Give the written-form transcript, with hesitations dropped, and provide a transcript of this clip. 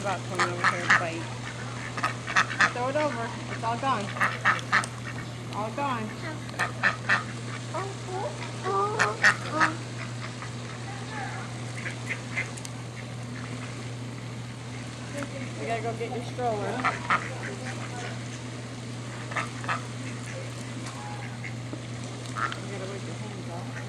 about coming over here to bite. Throw it over. It's all gone. All gone. We gotta go get your stroller. You gotta wipe your hands off.